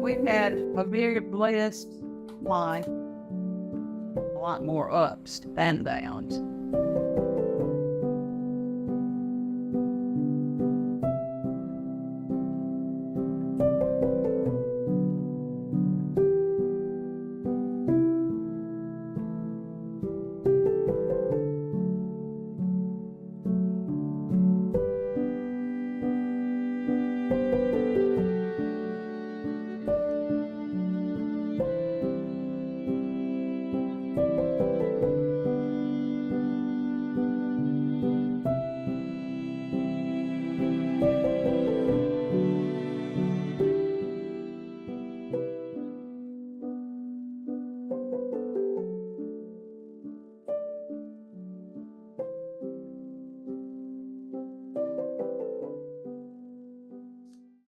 we've had a very blessed life, a lot more ups than downs.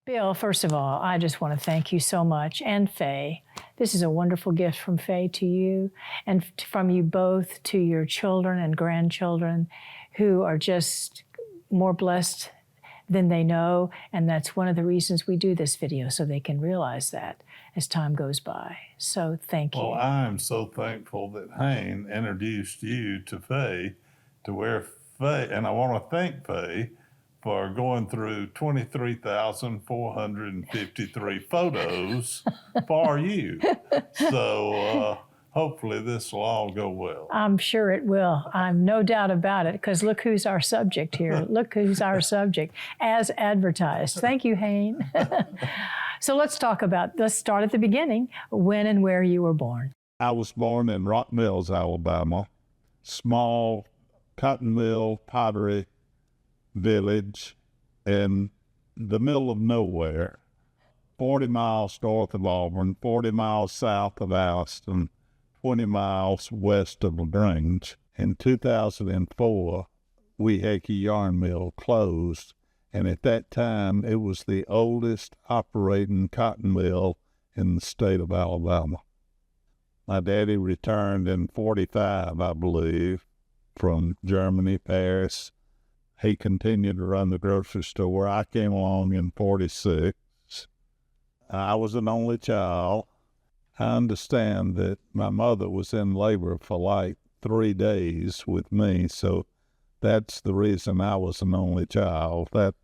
Bill, first of all, I just want to thank you so much, and Faye. This is a wonderful gift from Faye to you, and from you both to your children and grandchildren who are just more blessed than they know, and that's one of the reasons we do this video, so they can realize that as time goes by. So thank you. Well, I'm so thankful that Hayne introduced you to Faye, to where Faye, and I want to thank Faye for going through 23,453 photos for you. So hopefully this will all go well. I'm sure it will. I'm no doubt about it, because look who's our subject here. Look who's our subject, as advertised. Thank you, Hayne. So let's start at the beginning, when and where you were born. I was born in Rock Mills, Alabama, small cotton mill pottery village in the middle of nowhere, 40 miles north of Auburn, 40 miles south of Alliston, 20 miles west of LaGrange. In 2004, Weehakee Yarn Mill closed, and at that time it was the oldest operating cotton mill in the state of Alabama. My daddy returned in 45, I believe, from Germany, Paris. He continued to run the grocery store. I came along in 46. I was an only child. I understand that my mother was in labor for like 3 days with me, so that's the reason I was an only child. That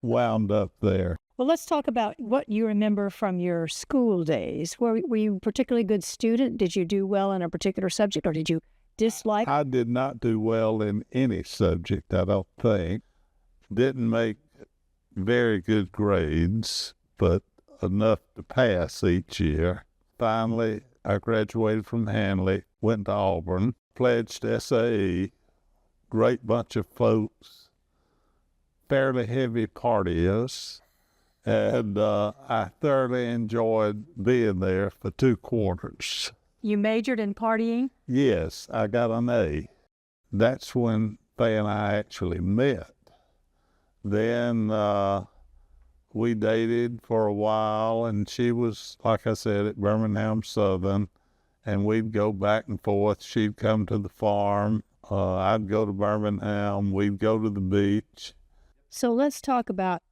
wound up there. Well, let's talk about what you remember from your school days. Were you a particularly good student? Did you do well in a particular subject, or did you dislike? I did not do well in any subject, I don't think. Didn't make very good grades, but enough to pass each year. Finally, I graduated from Hanley, went to Auburn, pledged SAE, great bunch of folks, fairly heavy partiers, and I thoroughly enjoyed being there for 2 quarters. You majored in partying? Yes, I got an A. That's when Faye and I actually met. Then we dated for a while, and she was, like I said, at Birmingham Southern, and we'd go back and forth. She'd come to the farm. I'd go to Birmingham. We'd go to the beach. So let's talk about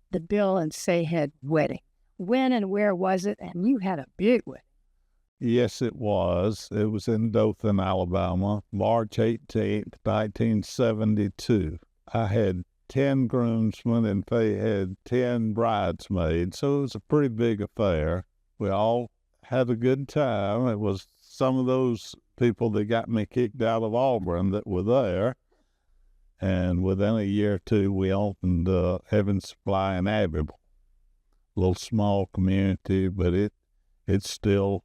the Bill and Sayhead wedding. When and where was it? And you had a big wedding. Yes, it was. It was in Dothan, Alabama, March 18th, 1972. I had 10 groomsmen and Faye had 10 bridesmaids, so it was a pretty big affair. We all had a good time. It was some of those people that got me kicked out of Auburn that were there. And within a year or two, we opened Heaven's Supply in Abbeville. A little small community, but it's still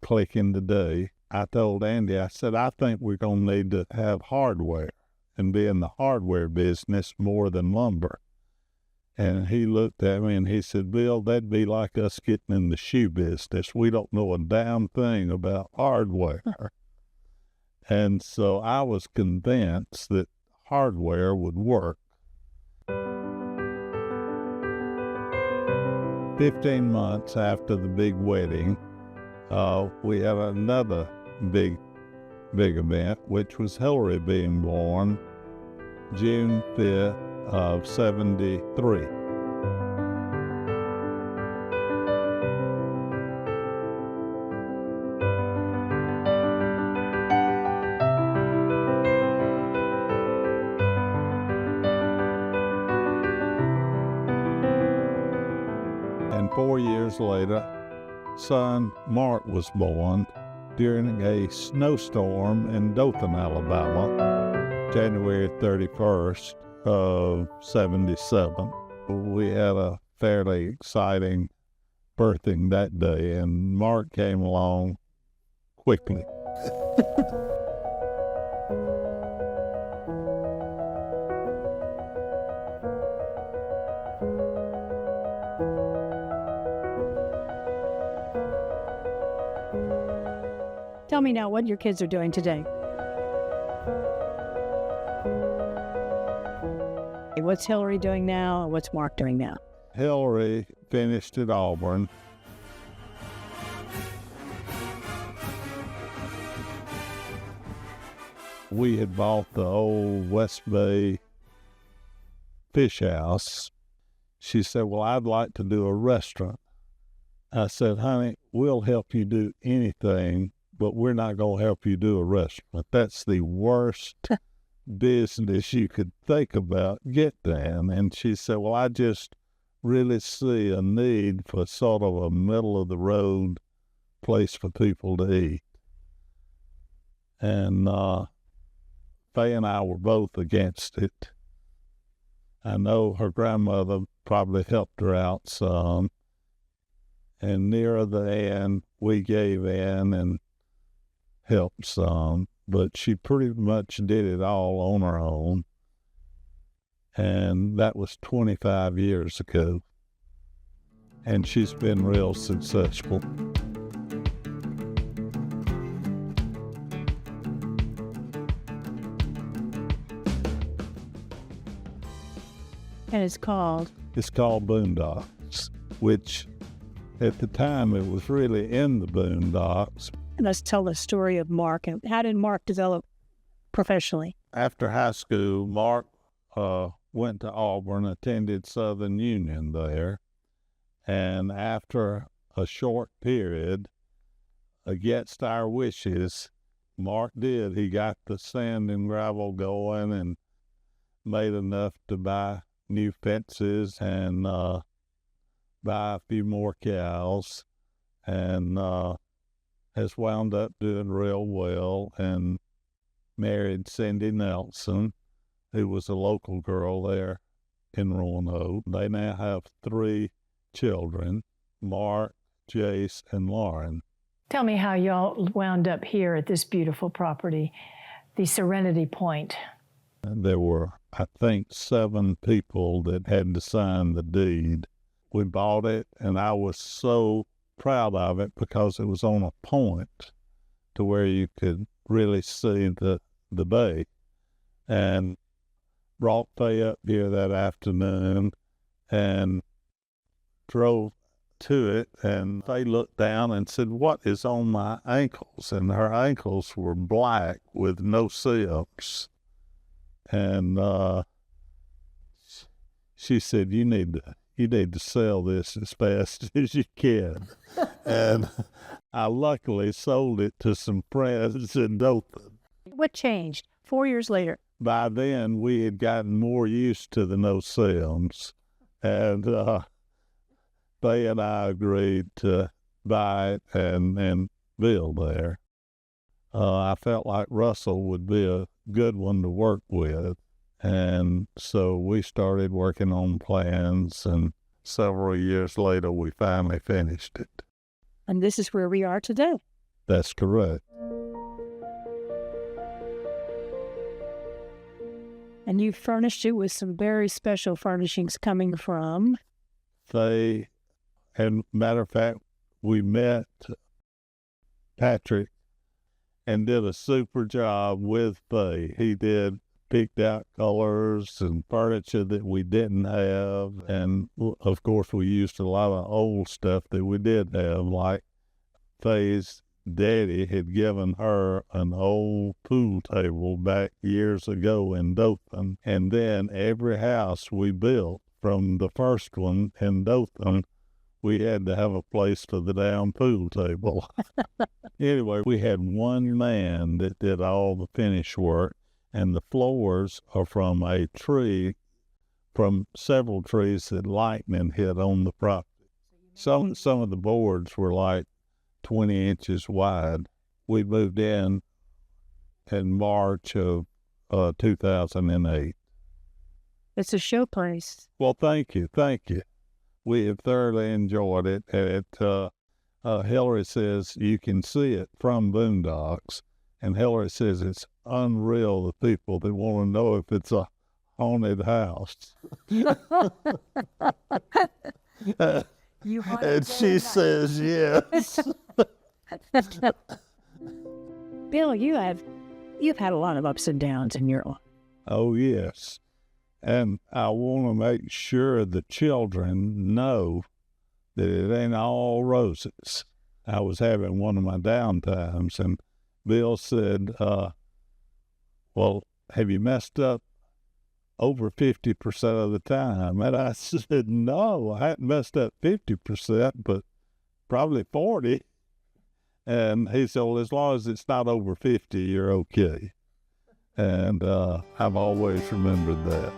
clicking today. I told Andy, I said, I think we're going to need to have hardware and be in the hardware business more than lumber. And he looked at me and he said, Bill, that'd be like us getting in the shoe business. We don't know a damn thing about hardware. And so I was convinced that hardware would work. 15 months after the big wedding, we had another big event, which was Hillary being born June 5th of 73. years later, son Mark was born during a snowstorm in Dothan, Alabama, January 31st of 77. We had a fairly exciting birthing that day, and Mark came along quickly. Tell me now what your kids are doing today. What's Hillary doing now, and what's Mark doing now? Hillary finished at Auburn. We had bought the old West Bay fish house. She said, well, I'd like to do a restaurant. I said, honey, we'll help you do anything, but we're not going to help you do a restaurant. That's the worst business you could think about getting. And she said, well, I just really see a need for sort of a middle-of-the-road place for people to eat. And Faye and I were both against it. I know her grandmother probably helped her out some. And near the end, we gave in and helped some, but she pretty much did it all on her own. And that was 25 years ago. And she's been real successful. And it's called? It's called Boondocks, which at the time it was really in the Boondocks. And let's tell the story of Mark. And how did Mark develop professionally? After high school, Mark went to Auburn, attended Southern Union there. And after a short period, against our wishes, Mark did. He got the sand and gravel going and made enough to buy new fences and buy a few more cows, and has wound up doing real well and married Cindy Nelson, who was a local girl there in Roanoke. They now have 3 children, Mark, Jace, and Lauren. Tell me how y'all wound up here at this beautiful property, the Serenity Point. And there were, I think, 7 people that had to sign the deed. We bought it, and I was so proud of it because it was on a point to where you could really see the bay. And brought Faye up here that afternoon and drove to it, and Faye looked down and said, what is on my ankles? And her ankles were black with no silks. And she said, you need to sell this as fast as you can. And I luckily sold it to some friends in Dothan. What changed 4 years later? By then, we had gotten more used to the no-silms, and Faye and I agreed to buy it and build there. I felt like Russell would be a good one to work with, and so we started working on plans, and several years later, we finally finished it. And this is where we are today. That's correct. And you furnished it with some very special furnishings coming from? Faye, and matter of fact, we met Patrick and did a super job with Faye. He picked out colors and furniture that we didn't have. And of course, we used a lot of old stuff that we did have, like Faye's daddy had given her an old pool table back years ago in Dothan. And then every house we built from the first one in Dothan, we had to have a place for the damn pool table. Anyway, we had one man that did all the finish work, and the floors are from a tree, from several trees that lightning hit on the property. Some of the boards were like 20 inches wide. We moved in March of 2008. It's a show place. Well, thank you. We have thoroughly enjoyed it. Hillary says you can see it from Boondocks, and Hillary says it's unreal, the people that want to know if it's a haunted house. And she says yes. Bill, you've had a lot of ups and downs in your life. Oh, yes. And I want to make sure the children know that it ain't all roses. I was having one of my down times, and Bill said, well, have you messed up over 50% of the time? And I said, no, I hadn't messed up 50%, but probably 40. And he said, well, as long as it's not over 50, you're okay. And I've always remembered that.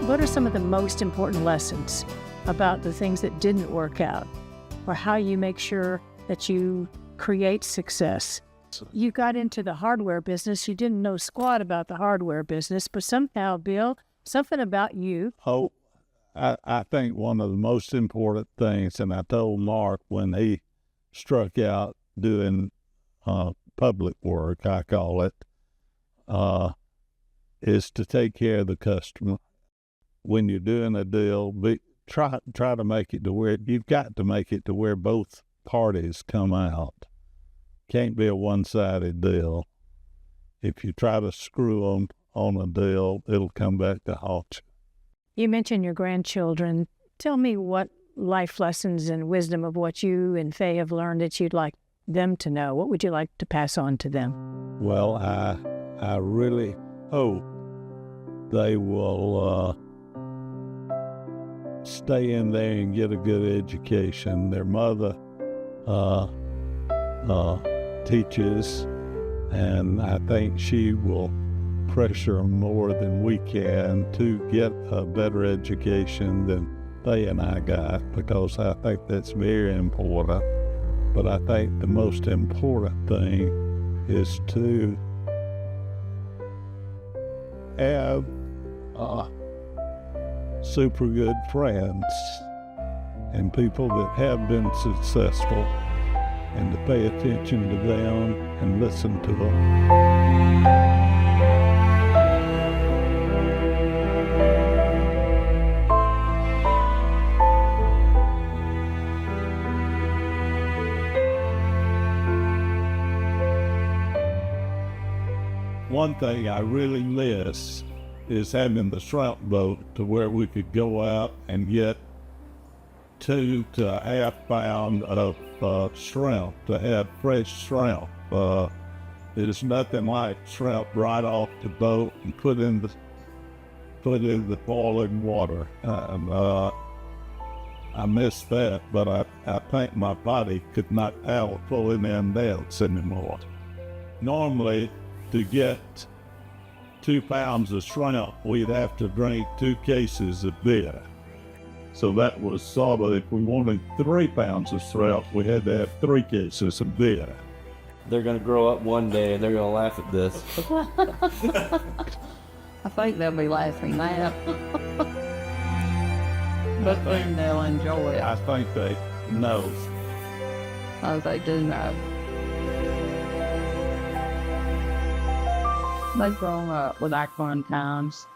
What are some of the most important lessons about the things that didn't work out, or how you make sure that you create success? You got into the hardware business. You didn't know squat about the hardware business, but somehow, Bill, something about you. Oh, I think one of the most important things, and I told Mark when he struck out doing public work, I call it, is to take care of the customer. When you're doing a deal, try to make it to where you've got to make it to where both parties come out. Can't be a one-sided deal. If you try to screw them on a deal, it'll come back to haunt you. You mentioned your grandchildren. Tell me what life lessons and wisdom of what you and Faye have learned that you'd like them to know. What would you like to pass on to them? Well, I really hope they will stay in there and get a good education. Their mother teaches, and I think she will pressure them more than we can to get a better education than they and I got, because I think that's very important. But I think the most important thing is to have super good friends and people that have been successful, and to pay attention to them and listen to them. One thing I really miss is having the shrimp boat to where we could go out and get 2 to a half pound of shrimp, to have fresh shrimp. There's nothing like shrimp right off the boat and put in the boiling water. I miss that, but I think my body could not handle pulling them else anymore. Normally, to get 2 pounds of shrimp, we'd have to drink 2 cases of beer. So that was sort of, if we wanted 3 pounds of shrimp, we had to have 3 cases of beer. They're going to grow up one day and they're going to laugh at this. I think they'll be laughing now. But then they'll enjoy it. I think they know. Oh, they do know. They've grown up with our fun times.